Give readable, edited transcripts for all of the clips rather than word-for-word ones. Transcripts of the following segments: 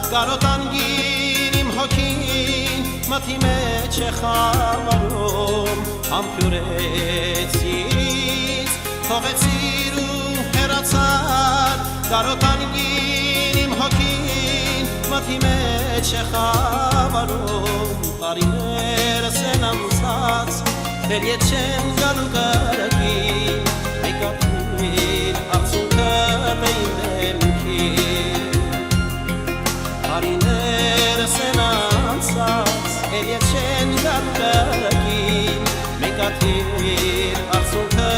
Կարոտանգին իմ հոգին մթի մեջ է խավարում Համբյուրեցից թողեցիր ու հեռացար Կարոտանգին իմ հոգին մթի մեջ է խավարում Տարիներս են անցած դեր ետ չեն գալու կրկին Եկատին արցունքը իմ դեմքին Տարիներս են անցած դեր ետ չեն գալու կրկին Եկատին արցունքը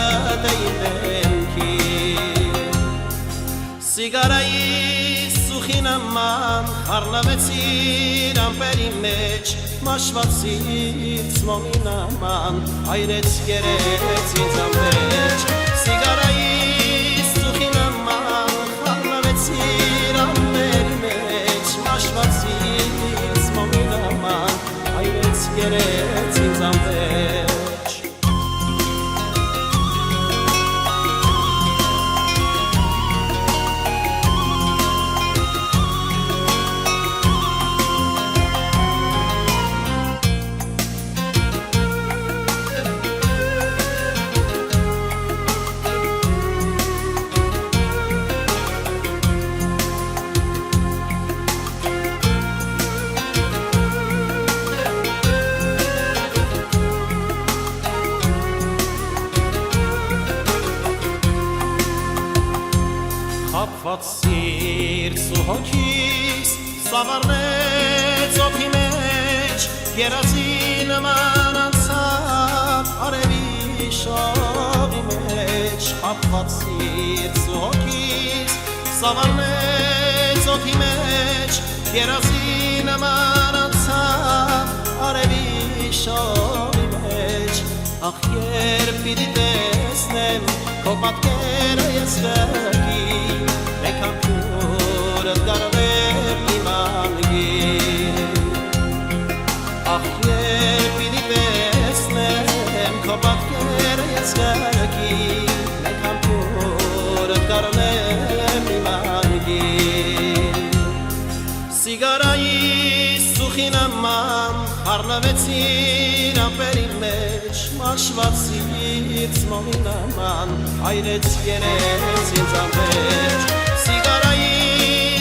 իմ դեմքին Սիգարայի սուխի նման խառնվեցիր ամպերի մեջ Մաշվածիր ծմոմի նման հայրեց կերեց ինձ ամպեջ Սիգարայի սուխի նման խառնվեցիր ամպերի մեջ Մաշվածիր ծմոմի նման հայրեց կերեց ինձ ամպեջ Խապված սիրտս ու հոգիս սավառնեց օդի մեջ Երազի նման անցավ արևի շողի մեջ Խապված սիրտս ու հոգիս սավառնեց օդի մեջ Երազի նման անցավ արևի շողի մեջ Ախ երբ պիտի տեսնեմ քո պատկերը ես վրկի Մեկ համբյուրդ գարվեմ իմ անգին Ախ երբ պիտի տեսնեմ քո պատկերը ես վրկի Մեկ համբյուրդ գարվեմ իմ անգին Սիգարայի սուխի նման խառնվեցիր ամպերի մեջ Մաշվածիր ծմոմի նման հայրեց կերեց ինձ ամպեջ Սիգարայի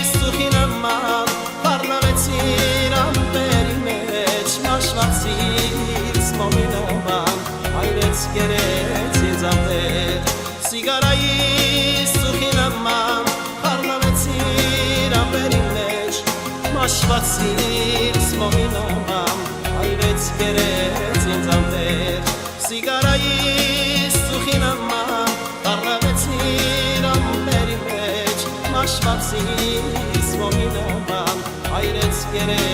սուխի նման խառնվեցիր ամպերի մեջ Մաշվածիր ծմոմի նման հայրեց կերեց ինձ ամպեջ Սիգարայի սուխի նման խառնվեցիր ամպերի մեջ Մաշվածիր ծմոմի նման հայրեց կերեց ինձ ամպեջ Սիգարայի սուխի նման խառնվեցիր ամպերի մեջ Մաշվածիր ծմոմի նման հայրեց կերեց